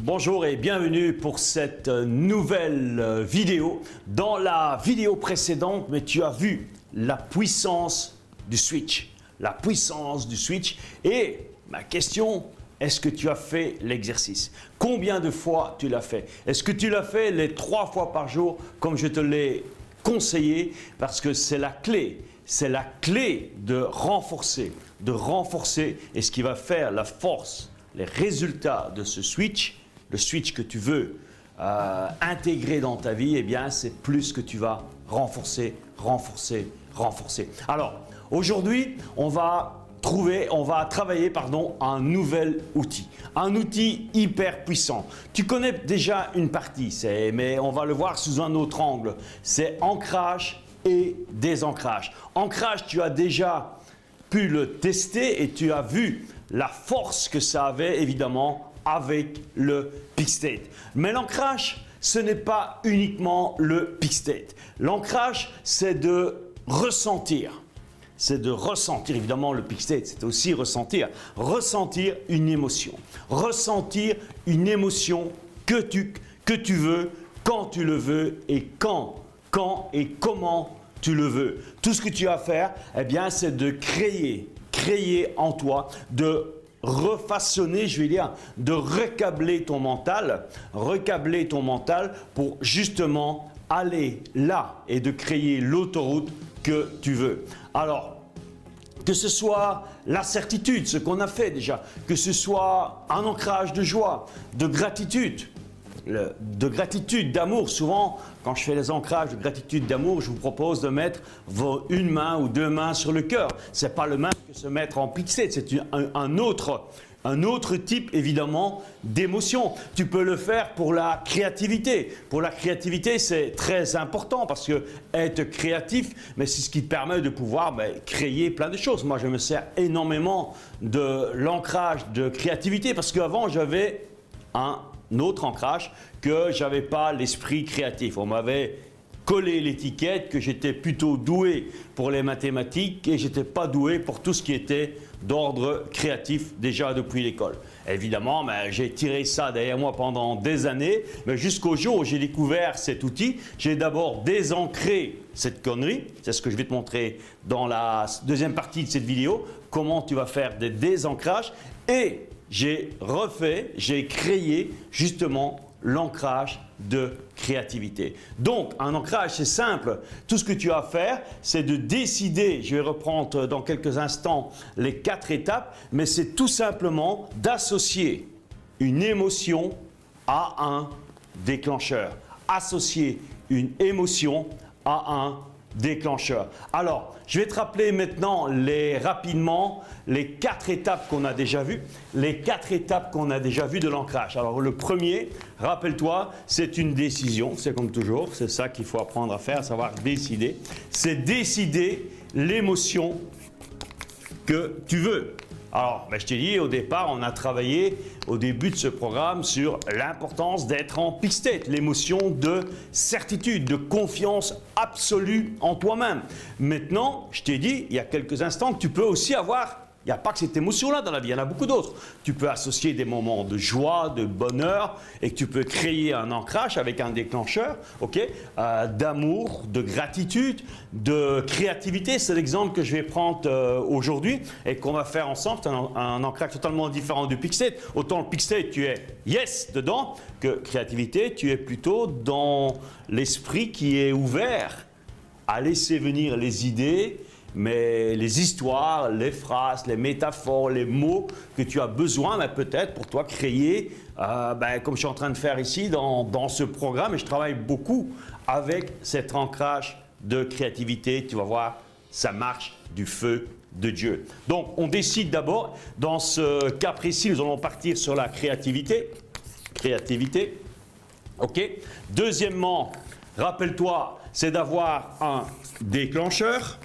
Bonjour et bienvenue pour cette nouvelle vidéo. Dans la vidéo précédente, mais tu as vu la puissance du switch. Et ma question, est-ce que tu as fait l'exercice? Combien de fois tu l'as fait? Est-ce que tu l'as fait les 3 fois par jour comme je te l'ai conseillé? Parce que c'est la clé de renforcer et ce qui va faire la force, les résultats de ce switch, le switch que tu veux intégrer dans ta vie, eh bien c'est plus que tu vas renforcer. Alors aujourd'hui, on va travailler un nouvel outil, un outil hyper puissant. Tu connais déjà une partie, mais on va le voir sous un autre angle. C'est ancrage et désancrage. Ancrage, tu as déjà pu le tester et tu as vu la force que ça avait évidemment avec le peak state. Mais l'ancrage, ce n'est pas uniquement le peak state. L'ancrage, c'est de ressentir. Évidemment, le peak state, c'est aussi ressentir une émotion. Ressentir une émotion que tu veux, quand tu le veux et quand et comment tu le veux. Tout ce que tu as à faire, eh bien, c'est de créer en toi, de refaçonner, de recabler ton mental pour justement aller là et de créer l'autoroute que tu veux. Alors, que ce soit la certitude, ce qu'on a fait déjà, que ce soit un ancrage de joie, de gratitude, d'amour. Souvent, quand je fais les ancrages de gratitude, d'amour, je vous propose de mettre une main ou 2 mains sur le cœur. Ce n'est pas le même que se mettre en peak state, c'est un autre type évidemment d'émotion. Tu peux le faire pour la créativité. Pour la créativité, c'est très important parce que être créatif, mais c'est ce qui te permet de pouvoir créer plein de choses. Moi, je me sers énormément de l'ancrage de créativité parce qu'avant, j'avais un autre ancrage que j'avais pas l'esprit créatif. On m'avait collé l'étiquette que j'étais plutôt doué pour les mathématiques et j'étais pas doué pour tout ce qui était d'ordre créatif déjà depuis l'école. Évidemment, j'ai tiré ça derrière moi pendant des années, mais jusqu'au jour où j'ai découvert cet outil, j'ai d'abord désancré cette connerie. C'est ce que je vais te montrer dans la deuxième partie de cette vidéo, comment tu vas faire des désancrages et j'ai créé justement l'ancrage de créativité. Donc, un ancrage, c'est simple. Tout ce que tu as à faire, c'est de décider, je vais reprendre dans quelques instants les 4 étapes, mais c'est tout simplement d'associer une émotion à un déclencheur. Associer une émotion à un déclencheur. Alors, je vais te rappeler maintenant rapidement les 4 étapes qu'on a déjà vues. De l'ancrage. Alors, le premier, rappelle-toi, c'est une décision. C'est comme toujours, c'est ça qu'il faut apprendre à faire, savoir décider. C'est décider l'émotion que tu veux. Alors, je t'ai dit, au départ, on a travaillé au début de ce programme sur l'importance d'être en peak state, l'émotion de certitude, de confiance absolue en toi-même. Maintenant, je t'ai dit, il y a quelques instants, que tu peux aussi avoir, il n'y a pas que cette émotion-là dans la vie, il y en a beaucoup d'autres. Tu peux associer des moments de joie, de bonheur, et que tu peux créer un ancrage avec un déclencheur, d'amour, de gratitude, de créativité. C'est l'exemple que je vais prendre aujourd'hui et qu'on va faire ensemble. C'est un ancrage totalement différent du peak state. Autant le peak state, tu es yes dedans, que créativité, tu es plutôt dans l'esprit qui est ouvert à laisser venir les idées, mais les histoires, les phrases, les métaphores, les mots que tu as besoin, peut-être pour toi créer, comme je suis en train de faire ici dans ce programme, et je travaille beaucoup avec cet ancrage de créativité. Tu vas voir, ça marche du feu de Dieu. Donc, on décide d'abord, dans ce cas précis, nous allons partir sur la créativité. Deuxièmement, rappelle-toi, c'est d'avoir un déclencheur.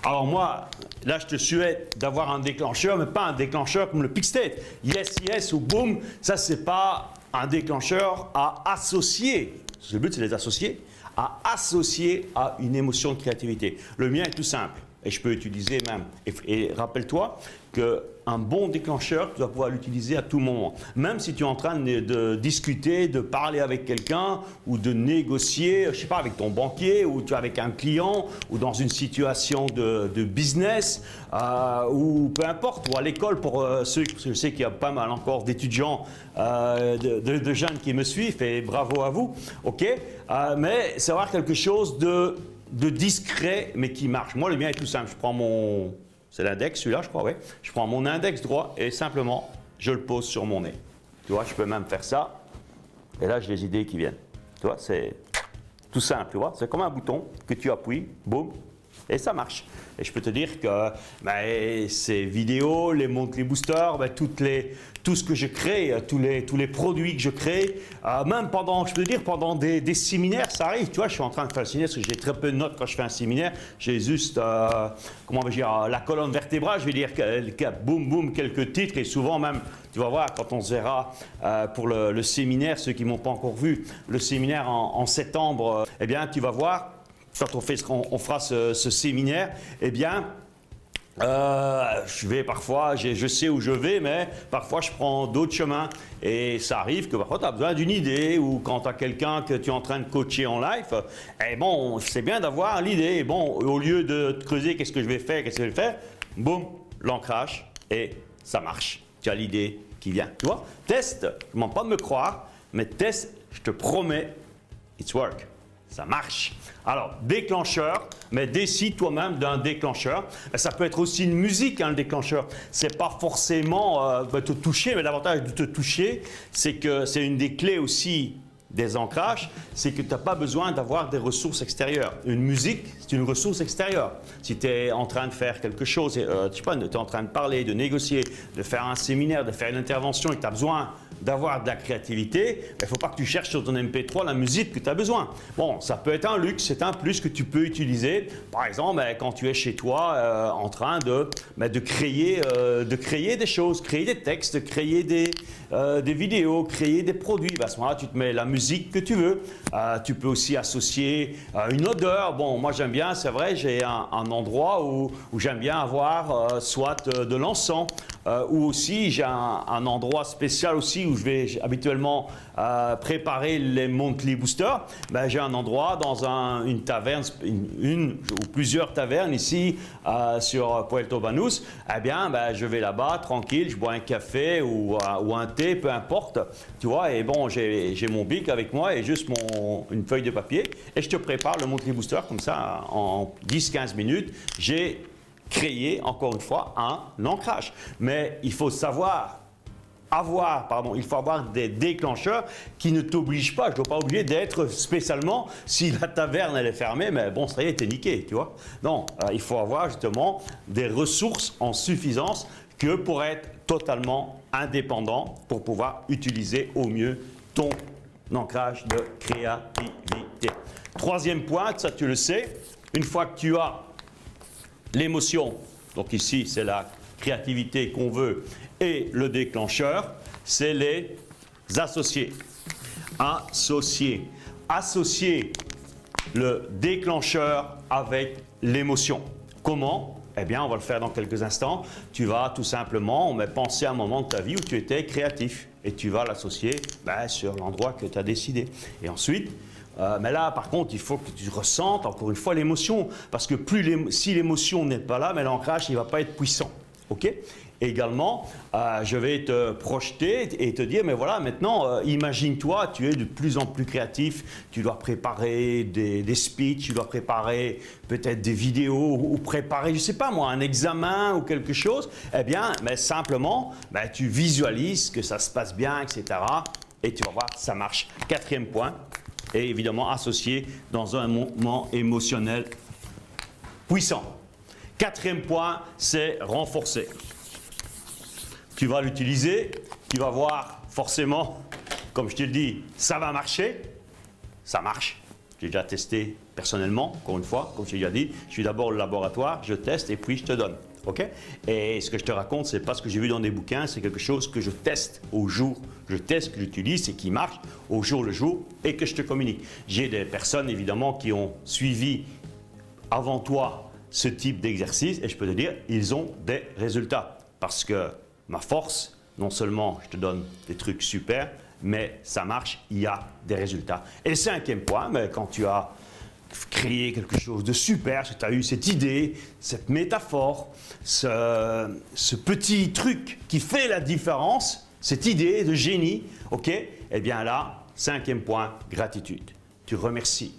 Alors moi, là, je te souhaite d'avoir un déclencheur, mais pas un déclencheur comme le peak state. Yes ou boom, ça, c'est pas un déclencheur à associer. Le but, c'est de les associer, à une émotion de créativité. Le mien est tout simple. et je peux utiliser même. Et rappelle-toi qu'un bon déclencheur, tu dois pouvoir l'utiliser à tout moment. Même si tu es en train de discuter, de parler avec quelqu'un ou de négocier, je ne sais pas, avec ton banquier ou tu es avec un client ou dans une situation de business ou peu importe, ou à l'école pour ceux, je sais qu'il y a pas mal encore d'étudiants, de jeunes qui me suivent et bravo à vous, ok, mais savoir quelque chose de discret mais qui marche. Moi, le mien est tout simple, je prends mon... C'est l'index, celui-là, je crois, oui. Je prends mon index droit et simplement, je le pose sur mon nez. Tu vois, je peux même faire ça. Et là, j'ai les idées qui viennent. Tu vois, c'est tout simple, tu vois. C'est comme un bouton que tu appuies, boum, et ça marche. Et je peux te dire que ces vidéos, les monthly boosters, tout ce que je crée, tous les produits que je crée, même pendant, je peux te dire, pendant des séminaires, ça arrive. Tu vois, je suis en train de faire un séminaire parce que j'ai très peu de notes quand je fais un séminaire. J'ai juste, comment on va dire, la colonne vertébrale, je vais dire, boum, boum, quelques titres. Et souvent même, tu vas voir, quand on se verra pour le séminaire, ceux qui ne m'ont pas encore vu, le séminaire en septembre, eh bien, tu vas voir, quand on fera ce séminaire, eh bien, je vais parfois, je sais où je vais, mais parfois je prends d'autres chemins. Et ça arrive que parfois tu as besoin d'une idée ou quand tu as quelqu'un que tu es en train de coacher en live, eh bon, c'est bien d'avoir l'idée. Et bon, au lieu de te creuser qu'est-ce que je vais faire, boum, l'ancrage et ça marche. Tu as l'idée qui vient. Tu vois, teste, je ne demande pas de me croire, mais teste, je te promets, it's work. Ça marche. Alors, déclencheur, mais décide toi-même d'un déclencheur. Ça peut être aussi une musique, hein, le déclencheur. Ce n'est pas forcément te toucher, mais l'avantage de te toucher, c'est que c'est une des clés aussi des ancrages, c'est que tu n'as pas besoin d'avoir des ressources extérieures. Une musique, c'est une ressource extérieure. Si tu es en train de faire quelque chose, je sais pas, tu es en train de parler, de négocier, de faire un séminaire, de faire une intervention et que tu as besoin d'avoir de la créativité, il ne faut pas que tu cherches sur ton MP3 la musique que tu as besoin. Bon, ça peut être un luxe, c'est un plus que tu peux utiliser. Par exemple, quand tu es chez toi en train de créer des choses, créer des textes, créer des vidéos, créer des produits. À ce moment-là, tu te mets la musique que tu veux. Tu peux aussi associer une odeur. Bon, moi j'aime bien, c'est vrai, j'ai un endroit où j'aime bien avoir soit de l'encens, ou aussi j'ai un endroit spécial aussi où je vais habituellement préparer les monthly boosters. J'ai un endroit dans une taverne, une ou plusieurs tavernes ici sur Puerto Banús. Eh bien, je vais là-bas tranquille, je bois un café ou un thé, peu importe. Tu vois, et bon, j'ai mon bic avec moi et juste une feuille de papier et je te prépare le monthly booster comme ça en 10-15 minutes. J'ai créé, encore une fois, un ancrage. Mais il faut il faut avoir des déclencheurs qui ne t'obligent pas. Je ne dois pas obliger d'être spécialement, si la taverne elle est fermée, mais bon, ça y est, t'es niqué, tu vois. Non, il faut avoir justement des ressources en suffisance que pour être totalement indépendant, pour pouvoir utiliser au mieux ton ancrage de créativité. Troisième point, ça tu le sais, une fois que tu as l'émotion, donc ici c'est la créativité qu'on veut, et le déclencheur, c'est les associés. Associer le déclencheur avec l'émotion. Comment? Eh bien, on va le faire dans quelques instants. Tu vas tout simplement penser à un moment de ta vie où tu étais créatif et tu vas l'associer sur l'endroit que tu as décidé. Et ensuite, mais là, par contre, il faut que tu ressentes encore une fois l'émotion parce que si l'émotion n'est pas là, mais l'ancrage, il ne va pas être puissant. OK? Également, je vais te projeter et te dire, mais voilà, maintenant, imagine-toi, tu es de plus en plus créatif, tu dois préparer des speeches, tu dois préparer peut-être des vidéos ou préparer, je ne sais pas moi, un examen ou quelque chose. Eh bien, mais simplement, tu visualises que ça se passe bien, etc. Et tu vas voir, ça marche. Quatrième point, et évidemment associé dans un moment émotionnel puissant. Quatrième point, c'est renforcer. Tu vas l'utiliser, tu vas voir forcément, comme je te le dis, ça va marcher, ça marche. J'ai déjà testé personnellement, encore une fois, comme je t'ai déjà dit, je suis d'abord au laboratoire, je teste et puis je te donne. Okay? Et ce que je te raconte, ce n'est pas ce que j'ai vu dans des bouquins, c'est quelque chose que je teste au jour. Je teste, que j'utilise et qui marche au jour le jour et que je te communique. J'ai des personnes évidemment qui ont suivi avant toi ce type d'exercice et je peux te dire, ils ont des résultats. Parce que ma force, non seulement je te donne des trucs super, mais ça marche, il y a des résultats. Et le cinquième point, mais quand tu as créé quelque chose de super, si tu as eu cette idée, cette métaphore, ce petit truc qui fait la différence, cette idée de génie, ok, eh bien là, cinquième point, gratitude. Tu remercies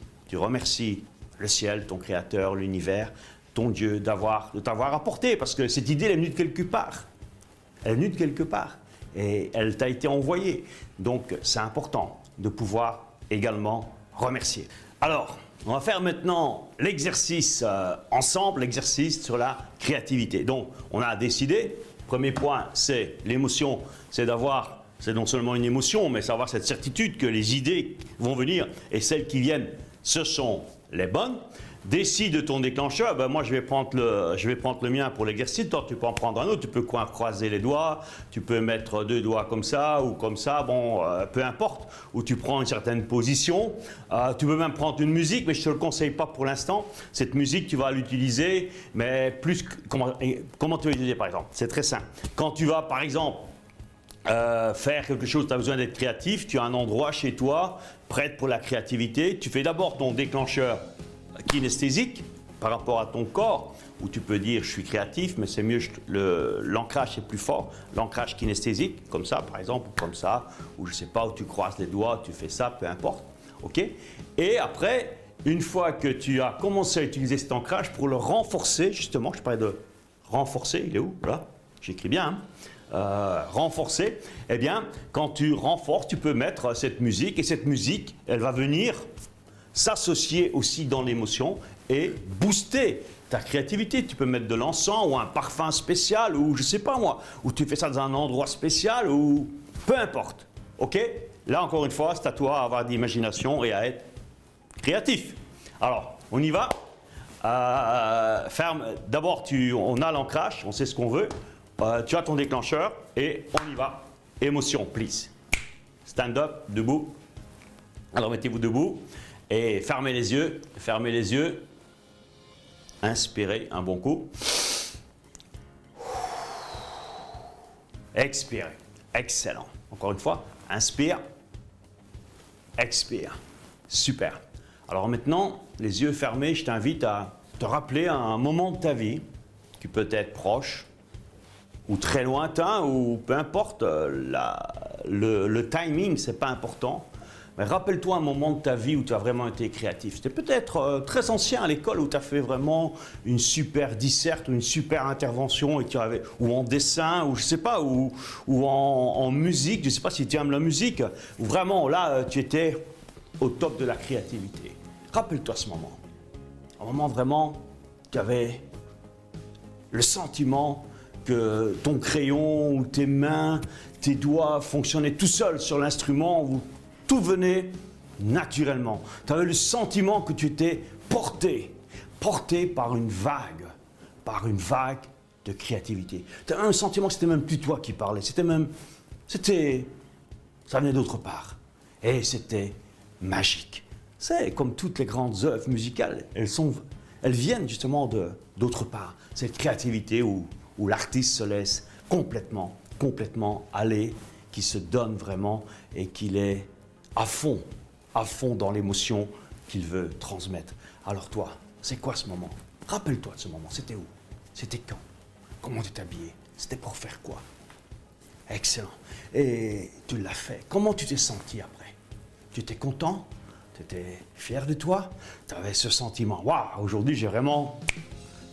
le ciel, ton créateur, l'univers, ton Dieu de t'avoir apporté, parce que cette idée elle est venue de quelque part. Elle est venue de quelque part et elle t'a été envoyée. Donc c'est important de pouvoir également remercier. Alors, on va faire maintenant l'exercice ensemble, l'exercice sur la créativité. Donc, on a décidé, premier point, c'est l'émotion, c'est non seulement une émotion, mais c'est avoir cette certitude que les idées vont venir et celles qui viennent, ce sont les bonnes. Décide ton déclencheur, ben moi je vais prendre le mien pour l'exercice, toi tu peux en prendre un autre, tu peux croiser les doigts, tu peux mettre 2 doigts comme ça ou comme ça, bon, peu importe, ou tu prends une certaine position, tu peux même prendre une musique, mais je ne te le conseille pas pour l'instant, cette musique tu vas l'utiliser, mais comment tu vas l'utiliser par exemple? C'est très simple, quand tu vas par exemple faire quelque chose, tu as besoin d'être créatif, tu as un endroit chez toi, prêt pour la créativité, tu fais d'abord ton déclencheur kinesthésique par rapport à ton corps, où tu peux dire je suis créatif, mais c'est mieux, l'ancrage est plus fort, l'ancrage kinesthésique, comme ça par exemple, ou comme ça, ou je ne sais pas, où tu croises les doigts, tu fais ça, peu importe, ok? Et après, une fois que tu as commencé à utiliser cet ancrage pour le renforcer, justement, je parlais de renforcer, il est où? Là, j'écris bien, renforcer, eh bien, quand tu renforces, tu peux mettre cette musique, et cette musique, elle va venir s'associer aussi dans l'émotion et booster ta créativité. Tu peux mettre de l'encens ou un parfum spécial ou je ne sais pas moi, ou tu fais ça dans un endroit spécial ou peu importe. Ok? Là encore une fois, c'est à toi à avoir d'imagination et à être créatif. Alors, on y va. D'abord, on a l'ancrage, on sait ce qu'on veut. Tu as ton déclencheur et on y va. Émotion, please. Stand up, debout. Alors mettez-vous debout. Et fermez les yeux, inspirez un bon coup, expirez, excellent. Encore une fois, inspire, expire, super. Alors maintenant, les yeux fermés, je t'invite à te rappeler un moment de ta vie qui peut être proche ou très lointain ou peu importe, le timing, c'est pas important. Mais rappelle-toi un moment de ta vie où tu as vraiment été créatif. C'était peut-être très ancien à l'école où tu as fait vraiment une super disserte ou une super intervention et ou en dessin ou je sais pas, ou en musique, je sais pas si tu aimes la musique, où vraiment là tu étais au top de la créativité. Rappelle-toi ce moment. Un moment vraiment, tu avais le sentiment que ton crayon ou tes mains, tes doigts fonctionnaient tout seuls sur l'instrument où tout venait naturellement. Tu avais le sentiment que tu étais porté par une vague de créativité. Tu avais un sentiment que c'était même plus toi qui parlais, ça venait d'autre part. Et c'était magique. C'est comme toutes les grandes œuvres musicales, elles viennent justement d'autre part. Cette créativité où l'artiste se laisse complètement aller, qui se donne vraiment et qu'il est à fond dans l'émotion qu'il veut transmettre. Alors toi, c'est quoi ce moment? Rappelle-toi de ce moment, c'était où? C'était quand? Comment tu t'es habillé? C'était pour faire quoi? Excellent. Et tu l'as fait. Comment tu t'es senti après? Tu étais content? Tu étais fier de toi? Tu avais ce sentiment, waouh, aujourd'hui j'ai vraiment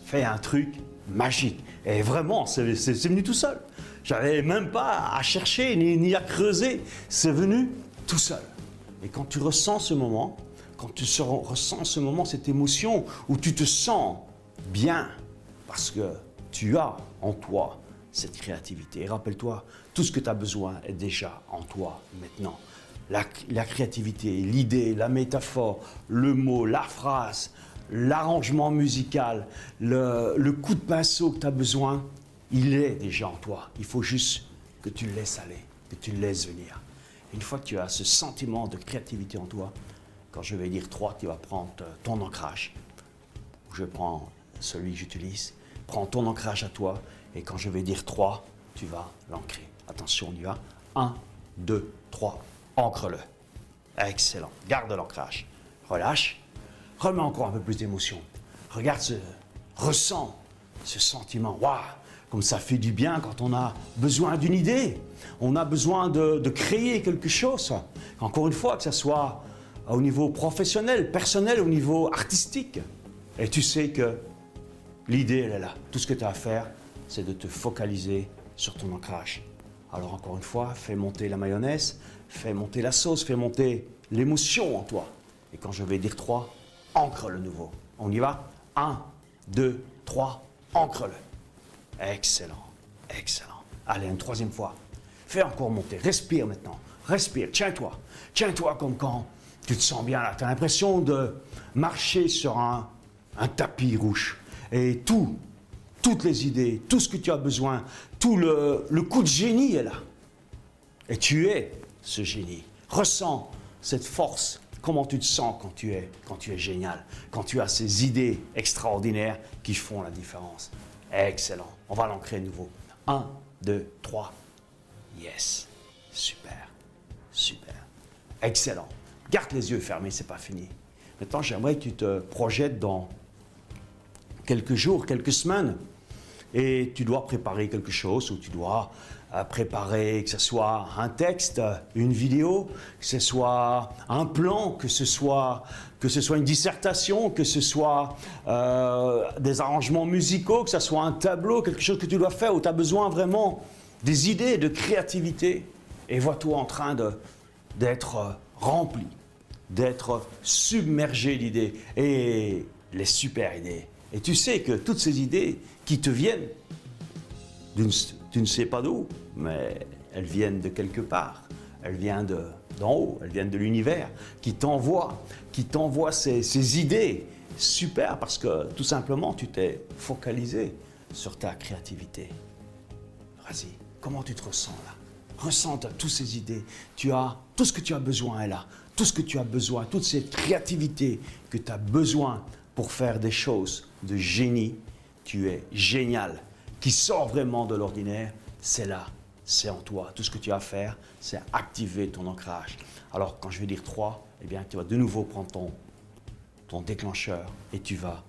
fait un truc magique. Et vraiment, c'est venu tout seul. J'avais même pas à chercher ni à creuser. C'est venu tout seul. Et quand tu ressens ce moment, cette émotion où tu te sens bien, parce que tu as en toi cette créativité. Et rappelle-toi, tout ce que tu as besoin est déjà en toi maintenant. La créativité, l'idée, la métaphore, le mot, la phrase, l'arrangement musical, le coup de pinceau que tu as besoin, il est déjà en toi. Il faut juste que tu le laisses aller, que tu le laisses venir. Une fois que tu as ce sentiment de créativité en toi, quand je vais dire 3, tu vas prendre ton ancrage. Je prends celui que j'utilise. Prends ton ancrage à toi et quand je vais dire 3, tu vas l'ancrer. Attention, on y va. 1, 2, 3, ancre-le. Excellent. Garde l'ancrage. Relâche. Remets encore un peu plus d'émotion. Regarde ressens ce sentiment. Waouh! Comme ça fait du bien quand on a besoin d'une idée. On a besoin de créer quelque chose. Encore une fois, que ce soit au niveau professionnel, personnel, au niveau artistique. Et tu sais que l'idée, elle est là. Tout ce que tu as à faire, c'est de te focaliser sur ton ancrage. Alors encore une fois, fais monter la mayonnaise, fais monter la sauce, fais monter l'émotion en toi. Et quand je vais dire 3, ancre le nouveau. On y va? 1, 2, 3, ancre-le. Excellent, excellent. Allez, une troisième fois. Fais encore monter. Respire maintenant. Respire. Tiens-toi. Tiens-toi comme quand tu te sens bien là. Tu as l'impression de marcher sur un tapis rouge. Et toutes les idées, tout ce que tu as besoin, tout le coup de génie est là. Et tu es ce génie. Ressens cette force. Comment tu te sens quand tu es génial, quand tu as ces idées extraordinaires qui font la différence. Excellent. On va l'ancrer à nouveau. 1, 2, 3. Yes. Super. Super. Excellent. Garde les yeux fermés, c'est pas fini. Maintenant, j'aimerais que tu te projettes dans quelques jours, quelques semaines, et tu dois préparer quelque chose, ou tu dois préparer, que ce soit un texte, une vidéo, que ce soit un plan, que ce soit une dissertation, que ce soit des arrangements musicaux, que ce soit un tableau, quelque chose que tu dois faire, où tu as besoin vraiment des idées, de créativité. Et vois-toi en train d'être rempli, d'être submergé d'idées, et les super idées. Et tu sais que toutes ces idées qui te viennent, tu ne sais pas d'où, mais elles viennent de quelque part. Elles viennent d'en haut, elles viennent de l'univers, qui t'envoie ces idées super parce que tout simplement tu t'es focalisé sur ta créativité. Vas-y, comment tu te ressens là? Ressens toutes ces idées. Tout ce que tu as besoin est là. Tout ce que tu as besoin, toute cette créativité que tu as besoin pour faire des choses de génie. Tu es génial, qui sort vraiment de l'ordinaire, c'est là, c'est en toi. Tout ce que tu as à faire, c'est activer ton ancrage. Alors, quand je vais dire 3, eh bien, tu vas de nouveau prendre ton déclencheur et tu vas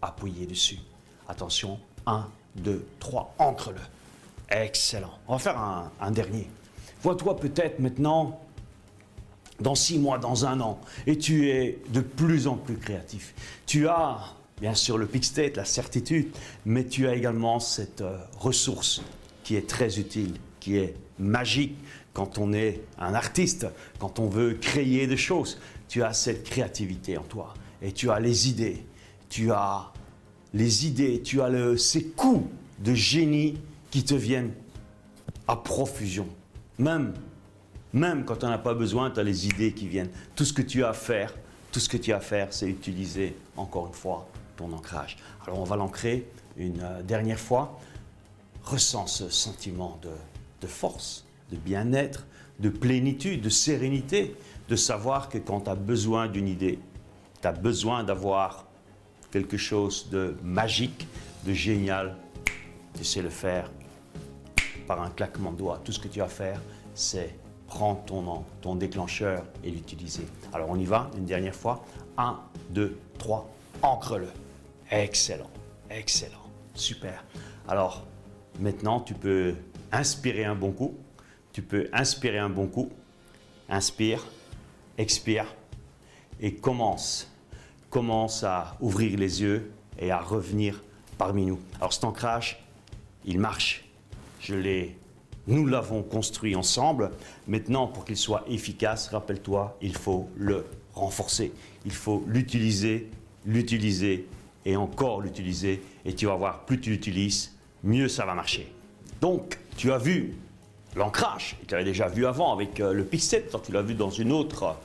appuyer dessus. Attention, 1, 2, 3, ancre-le. Excellent. On va faire un dernier. Vois-toi peut-être maintenant dans 6 mois, dans 1 an, et tu es de plus en plus créatif. Tu as bien sûr le peak state, la certitude, mais tu as également cette ressource qui est très utile, qui est magique quand on est un artiste, quand on veut créer des choses. Tu as cette créativité en toi et tu as les idées, ces coups de génie qui te viennent à profusion. Même quand tu n'en as pas besoin, tu as les idées qui viennent. Tout ce que tu as à faire, c'est utiliser encore une fois ton ancrage. Alors on va l'ancrer une dernière fois. Ressens ce sentiment de force, de bien-être, de plénitude, de sérénité, de savoir que quand tu as besoin d'une idée, tu as besoin d'avoir quelque chose de magique, de génial, tu sais le faire par un claquement de doigts. Tout ce que tu as à faire, c'est prendre ton déclencheur et l'utiliser. Alors on y va, une dernière fois. 1, 2, 3, ancre-le. Excellent, excellent, super. Alors, maintenant, tu peux inspirer un bon coup. Inspire, expire et commence à ouvrir les yeux et à revenir parmi nous. Alors cet ancrage, il marche. Nous l'avons construit ensemble. Maintenant, pour qu'il soit efficace, rappelle-toi, il faut le renforcer. Il faut l'utiliser et encore l'utiliser. Et tu vas voir, plus tu l'utilises, mieux ça va marcher. Donc, tu as vu l'ancrage. Tu l'avais déjà vu avant avec le pixel. Tu l'as vu dans une autre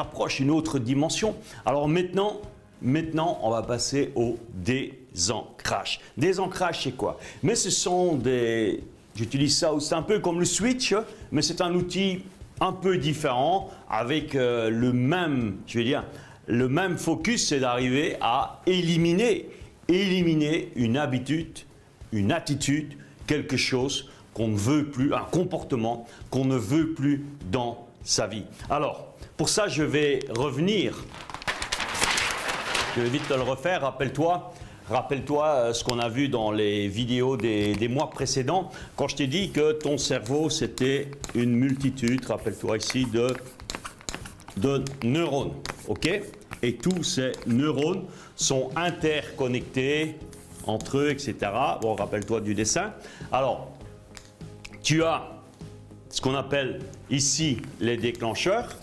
approche, une autre dimension. Alors maintenant, on va passer au désancrage. Désancrage, c'est quoi? Mais ce sont des... J'utilise ça, c'est un peu comme le switch, mais c'est un outil un peu différent avec le même, je vais dire, le même focus, c'est d'arriver à éliminer une habitude, une attitude, quelque chose qu'on ne veut plus, un comportement qu'on ne veut plus dans sa vie. Alors, pour ça, je vais revenir. Je vais vite te le refaire. Rappelle-toi ce qu'on a vu dans les vidéos des mois précédents, quand je t'ai dit que ton cerveau, c'était une multitude, rappelle-toi ici, de neurones. OK? Et tous ces neurones sont interconnectés entre eux, etc. Bon, rappelle-toi du dessin. Alors, tu as ce qu'on appelle ici les déclencheurs.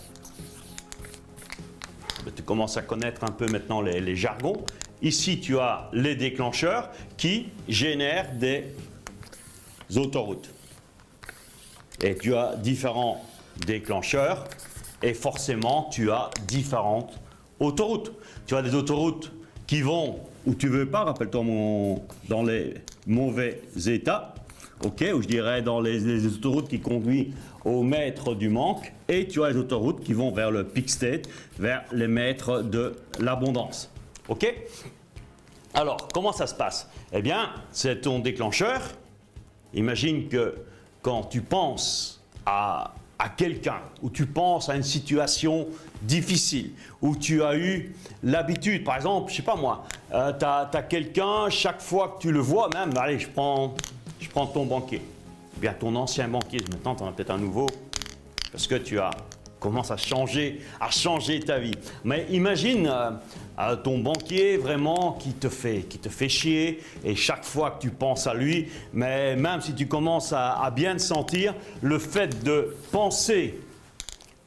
Tu commences à connaître un peu maintenant les jargons. Ici, tu as les déclencheurs qui génèrent des autoroutes. Et tu as différents déclencheurs et forcément, tu as différentes autoroutes. Tu as des autoroutes qui vont où tu ne veux pas, rappelle-toi, dans les mauvais états, okay, ou je dirais dans les autoroutes qui conduisent au maître du manque, et tu as les autoroutes qui vont vers le peak state, vers les maîtres de l'abondance. OK? Alors, comment ça se passe? Eh bien, c'est ton déclencheur. Imagine que quand tu penses à quelqu'un, ou tu penses à une situation difficile, où tu as eu l'habitude, par exemple, je ne sais pas moi, tu as quelqu'un, chaque fois que tu le vois, même, allez, je prends ton banquier, eh bien ton ancien banquier, maintenant tu en as peut-être un nouveau, parce que tu commences à changer ta vie. Mais imagine ton banquier vraiment qui te fait chier, et chaque fois que tu penses à lui, mais même si tu commences à bien te sentir, le fait de penser,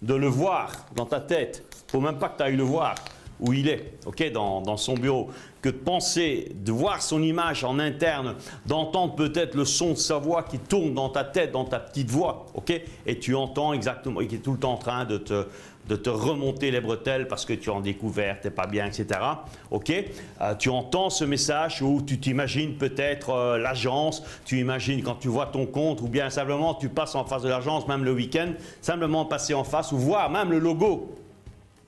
de le voir dans ta tête, il ne faut même pas que tu ailles le voir où il est, okay, dans son bureau, que de penser, de voir son image en interne, d'entendre peut-être le son de sa voix qui tourne dans ta tête, dans ta petite voix, okay, et tu entends exactement, et qui est tout le temps en train de te remonter les bretelles parce que tu es en découverte, tu n'es pas bien, etc. Okay, tu entends ce message où tu t'imagines peut-être l'agence, tu imagines quand tu vois ton compte, ou bien simplement tu passes en face de l'agence, même le week-end, simplement passer en face ou voir même le logo.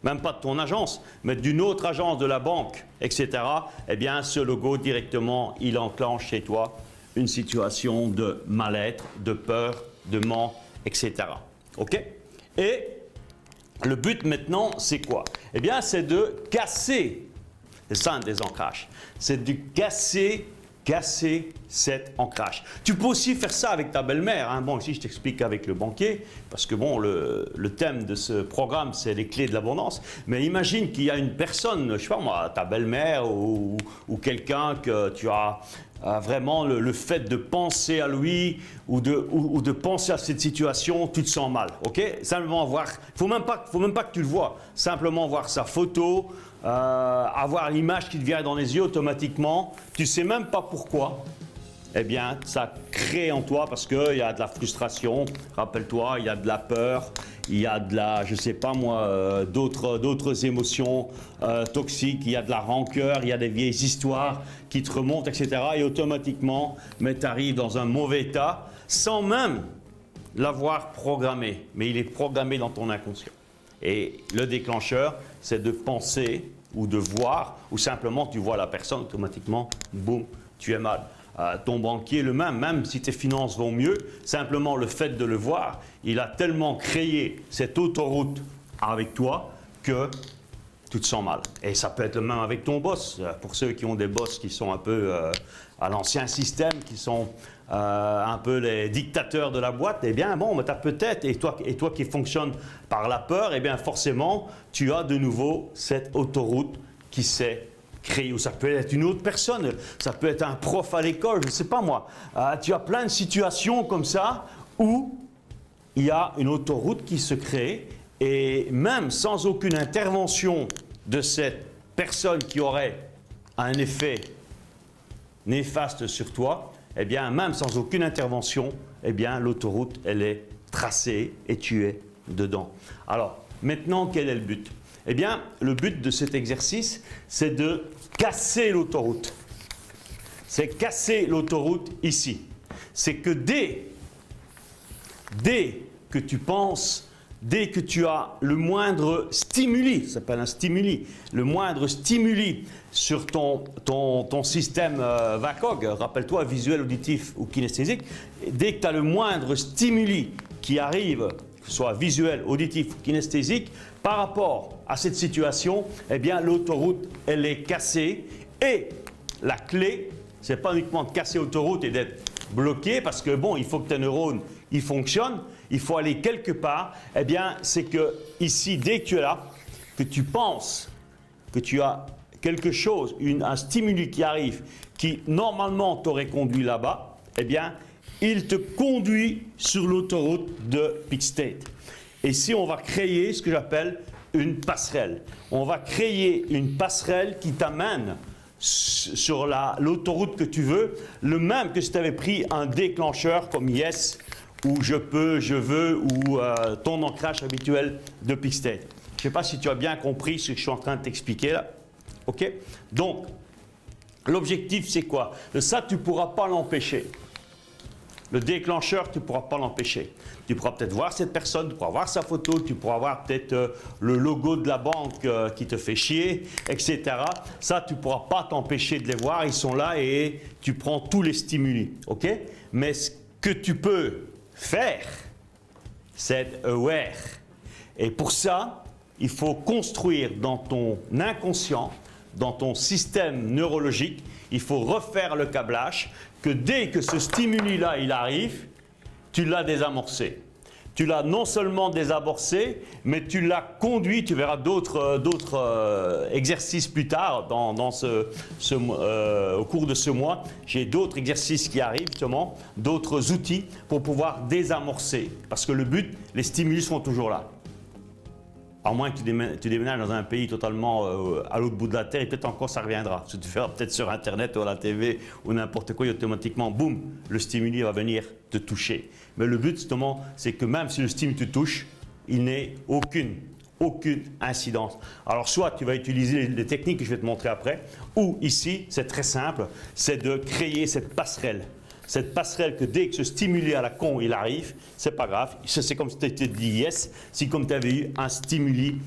Même pas de ton agence, mais d'une autre agence de la banque, etc., eh bien, ce logo, directement, il enclenche chez toi une situation de mal-être, de peur, de manque, etc. OK? Et le but maintenant, c'est quoi? Eh bien, c'est de casser, c'est ça un désancrage, c'est de casser cet ancrage. Tu peux aussi faire ça avec ta belle-mère. Hein. Bon, ici, je t'explique avec le banquier, parce que bon, le thème de ce programme, c'est les clés de l'abondance. Mais imagine qu'il y a une personne, je ne sais pas moi, ta belle-mère ou quelqu'un que tu as vraiment le fait de penser à lui ou de penser à cette situation, tu te sens mal. Ok? Simplement voir, faut même pas que tu le vois, simplement voir sa photo, avoir l'image qui te vient dans les yeux automatiquement, tu ne sais même pas pourquoi, eh bien, ça crée en toi, parce qu'il y a de la frustration, rappelle-toi, il y a de la peur, il y a de la, je ne sais pas moi, d'autres émotions toxiques, il y a de la rancœur, il y a des vieilles histoires qui te remontent, etc. Et automatiquement, tu arrives dans un mauvais état, sans même l'avoir programmé, mais il est programmé dans ton inconscient. Et le déclencheur, c'est de penser ou de voir, ou simplement tu vois la personne, automatiquement, boum, tu es mal. Ton banquier, le même si tes finances vont mieux, simplement le fait de le voir, il a tellement créé cette autoroute avec toi que tu te sens mal. Et ça peut être le même avec ton boss. Pour ceux qui ont des boss qui sont un peu à l'ancien système, qui sont un peu les dictateurs de la boîte, eh bien bon, tu as peut-être, et toi qui fonctionnes par la peur, eh bien forcément, tu as de nouveau cette autoroute qui s'est créée. Ou ça peut être une autre personne, ça peut être un prof à l'école, je ne sais pas moi. Tu as plein de situations comme ça où il y a une autoroute qui se crée, et même sans aucune intervention de cette personne qui aurait un effet néfaste sur toi, eh bien, même sans aucune intervention, eh bien, l'autoroute, elle est tracée et tu es dedans. Alors, maintenant, quel est le but? Eh bien, le but de cet exercice, c'est de casser l'autoroute. C'est casser l'autoroute ici. C'est que dès que tu penses, dès que tu as le moindre stimuli, ça s'appelle un stimuli, le moindre stimuli sur ton système VACOG, rappelle-toi, visuel, auditif ou kinesthésique, dès que tu as le moindre stimuli qui arrive, que ce soit visuel, auditif ou kinesthésique, par rapport à cette situation, eh bien l'autoroute, elle est cassée et la clé, c'est pas uniquement de casser l'autoroute et d'être bloqué parce que bon, il faut que tes neurones ils fonctionnent, il faut aller quelque part. Eh bien, c'est que ici, dès que tu es là, que tu penses que tu as quelque chose, un stimuli qui arrive, qui normalement t'aurait conduit là-bas, eh bien, il te conduit sur l'autoroute de Peak State. Et ici, on va créer ce que j'appelle une passerelle. On va créer une passerelle qui t'amène sur l'autoroute que tu veux, le même que si tu avais pris un déclencheur comme Yes, ou Je peux, Je veux, ou ton ancrage habituel de Peak State. Je ne sais pas si tu as bien compris ce que je suis en train de t'expliquer là. OK? Donc, l'objectif, c'est quoi? Ça, tu ne pourras pas l'empêcher. Le déclencheur, tu ne pourras pas l'empêcher. Tu pourras peut-être voir cette personne, tu pourras voir sa photo, tu pourras voir peut-être le logo de la banque qui te fait chier, etc. Ça, tu ne pourras pas t'empêcher de les voir, ils sont là et tu prends tous les stimuli. OK? Mais ce que tu peux faire, c'est être aware. Et pour ça, il faut construire dans ton inconscient, dans ton système neurologique, il faut refaire le câblage, que dès que ce stimuli-là, il arrive, tu l'as désamorcé. Tu l'as non seulement désamorcé, mais tu l'as conduit, tu verras d'autres exercices plus tard au cours de ce mois. J'ai d'autres exercices qui arrivent justement, d'autres outils pour pouvoir désamorcer. Parce que le but, les stimuli sont toujours là. À moins que tu déménages dans un pays totalement à l'autre bout de la terre, et peut-être encore ça reviendra. Si tu fais peut-être sur Internet ou à la TV ou n'importe quoi, et automatiquement, boum, le stimuli va venir te toucher. Mais le but, justement, c'est que même si le stimuli te touche, il n'ait aucune incidence. Alors, soit tu vas utiliser les techniques que je vais te montrer après, ou ici, c'est très simple, c'est de créer cette passerelle. Cette passerelle que dès que ce stimuli à la con il arrive, c'est pas grave, c'est comme si tu t'étais dit yes, c'est comme tu avais eu un stimuli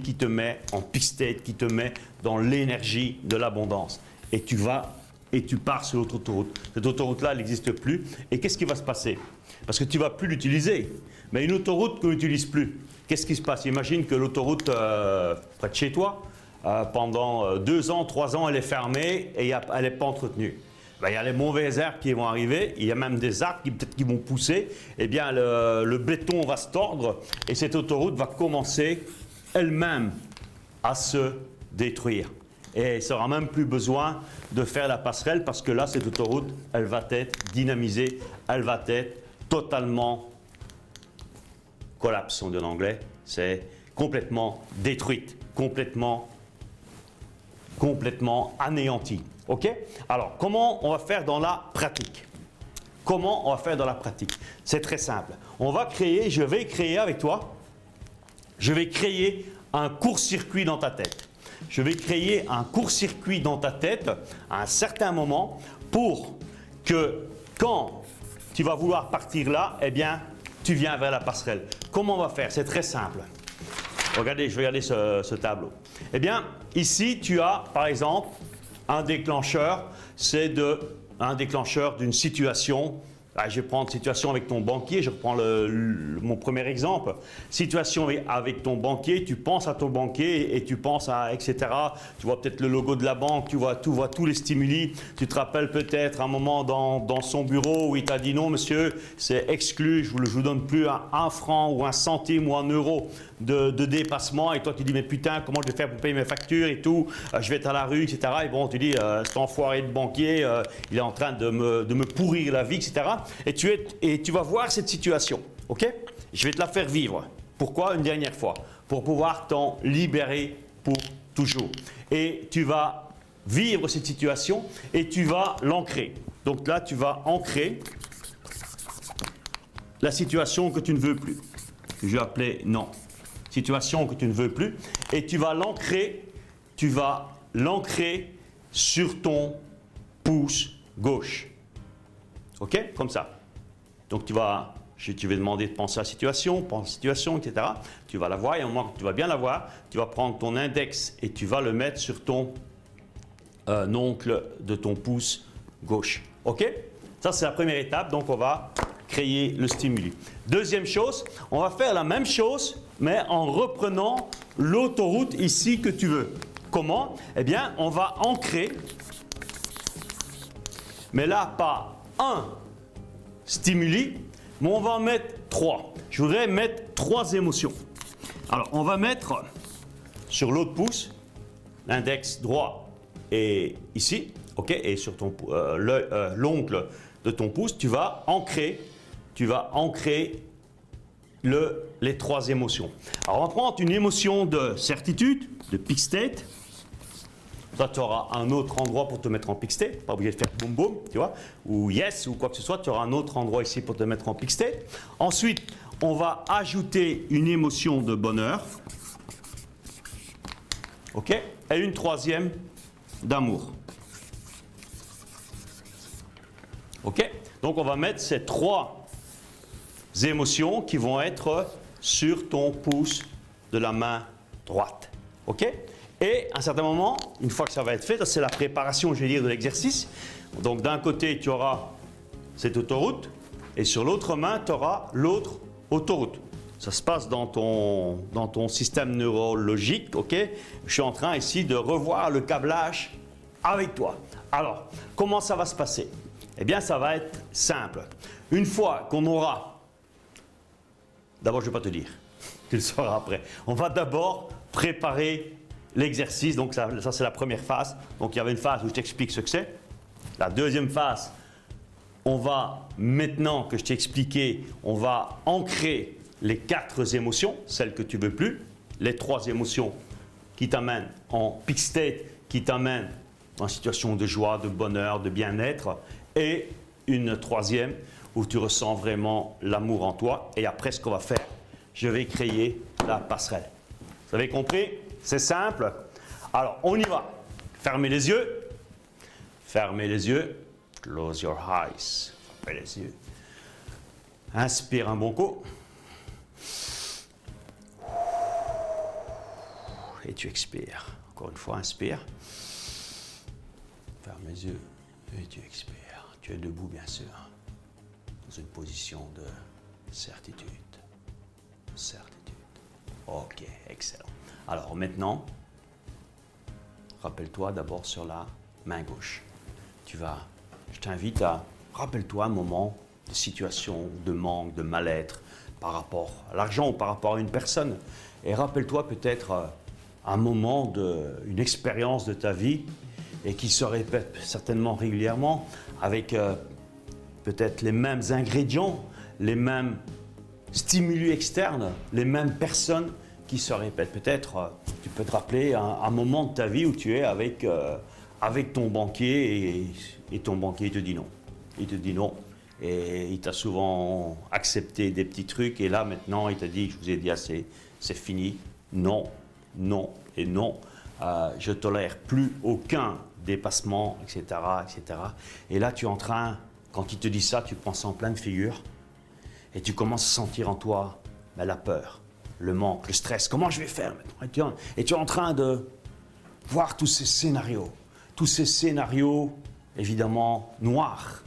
qui te met en peak state, qui te met dans l'énergie de l'abondance. Et tu vas et tu pars sur l'autre autoroute. Cette autoroute-là, elle n'existe plus. Et qu'est-ce qui va se passer? Parce que tu ne vas plus l'utiliser. Mais une autoroute qu'on n'utilise plus, qu'est-ce qui se passe? Imagine que l'autoroute près de chez toi, pendant 2 ans, 3 ans, elle est fermée et elle n'est pas entretenue. Ben, il y a les mauvais herbes qui vont arriver, il y a même des arbres qui peut-être qui vont pousser, eh bien le béton va se tordre et cette autoroute va commencer elle-même à se détruire. Et il n'aura même plus besoin de faire la passerelle parce que là, cette autoroute, elle va être dynamisée, elle va être totalement collapse, on dit en anglais, c'est complètement détruite, complètement anéantie. OK? Alors, comment on va faire dans la pratique? Comment on va faire dans la pratique? C'est très simple. Je vais créer avec toi, je vais créer un court-circuit dans ta tête. Je vais créer un court-circuit dans ta tête à un certain moment pour que quand tu vas vouloir partir là, eh bien, tu viens vers la passerelle. Comment on va faire? C'est très simple. Regardez, je vais regarder ce tableau. Eh bien, ici, tu as, par exemple, un déclencheur, c'est un déclencheur d'une situation. Je vais prendre situation avec ton banquier, je reprends mon premier exemple. Situation avec ton banquier, tu penses à ton banquier et tu penses à etc. Tu vois peut-être le logo de la banque, tu vois tous les stimuli. Tu te rappelles peut-être un moment dans son bureau où il t'a dit non monsieur, c'est exclu, je ne vous donne plus un franc ou un centime ou un euro de dépassement. Et toi tu dis mais putain comment je vais faire pour payer mes factures et tout, je vais être à la rue etc. Et bon tu dis cet enfoiré de banquier, il est en train de me pourrir la vie etc. Et tu vas voir cette situation, ok? Je vais te la faire vivre. Pourquoi? Une dernière fois. Pour pouvoir t'en libérer pour toujours. Et tu vas vivre cette situation et tu vas l'ancrer. Donc là, tu vas ancrer la situation que tu ne veux plus. Que je vais appeler non. Situation que tu ne veux plus. Et tu vas l'ancrer sur ton pouce gauche. OK? Comme ça. Donc tu vas tu vas demander de penser à la situation, etc. Tu vas la voir et au moment que tu vas bien la voir, tu vas prendre ton index et tu vas le mettre sur ton ongle de ton pouce gauche. OK? Ça, c'est la première étape. Donc, on va créer le stimuli. Deuxième chose, on va faire la même chose, mais en reprenant l'autoroute ici que tu veux. Comment? Eh bien, on va ancrer, mais là, pas un stimuli, mais on va en mettre 3. Je voudrais mettre 3 émotions. Alors, on va mettre sur l'autre pouce, l'index droit est ici, OK? Et sur ton l'ongle de ton pouce, tu vas ancrer les 3 émotions. Alors, on va prendre une émotion de certitude, de peak state. Là, tu auras un autre endroit pour te mettre en peak state. Pas obligé de faire boum boum, tu vois, ou yes, ou quoi que ce soit. Tu auras un autre endroit ici pour te mettre en peak state. Ensuite, on va ajouter une émotion de bonheur. OK? Et une troisième d'amour. OK? Donc, on va mettre ces 3 émotions qui vont être sur ton pouce de la main droite. OK? Et à un certain moment, une fois que ça va être fait, c'est la préparation, je vais dire, de l'exercice. Donc d'un côté, tu auras cette autoroute et sur l'autre main, tu auras l'autre autoroute. Ça se passe dans ton système neurologique, OK? Je suis en train ici de revoir le câblage avec toi. Alors, comment ça va se passer? Eh bien, ça va être simple. Une fois qu'on aura... D'abord, je ne vais pas te dire. Tu le sauras après. On va d'abord préparer l'exercice, donc ça c'est la première phase. Donc il y avait une phase où je t'explique ce que c'est. La deuxième phase, on va, maintenant que je t'ai expliqué, on va ancrer les 4 émotions, celles que tu ne veux plus, les 3 émotions qui t'amènent en peak state, qui t'amènent en situation de joie, de bonheur, de bien-être, et une troisième où tu ressens vraiment l'amour en toi. Et après, ce qu'on va faire, je vais créer la passerelle. Vous avez compris? C'est simple. Alors, on y va. Fermez les yeux. Fermez les yeux. Close your eyes. Fermez les yeux. Inspire un bon coup. Et tu expires. Encore une fois, inspire. Ferme les yeux et tu expires. Tu es debout, bien sûr, dans une position de certitude. Certitude. OK, excellent. Alors maintenant, rappelle-toi d'abord sur la main gauche. Je t'invite à, rappelle-toi un moment de situation, de manque, de mal-être par rapport à l'argent ou par rapport à une personne. Et rappelle-toi peut-être un moment, une expérience de ta vie et qui se répète certainement régulièrement avec peut-être les mêmes ingrédients, les mêmes stimuli externes, les mêmes personnes qui se répètent. Peut-être tu peux te rappeler un moment de ta vie où tu es avec ton banquier et ton banquier te dit non. Il te dit non et il t'a souvent accepté des petits trucs et là maintenant il t'a dit je vous ai dit assez, c'est fini, non, non et non. Je ne tolère plus aucun dépassement, etc., etc. Et là, tu es en train, quand il te dit ça, tu prends ça en pleine figure et tu commences à sentir en toi la peur, le manque, le stress. Comment je vais faire maintenant? Et tu es en train de voir tous ces scénarios, évidemment, noirs,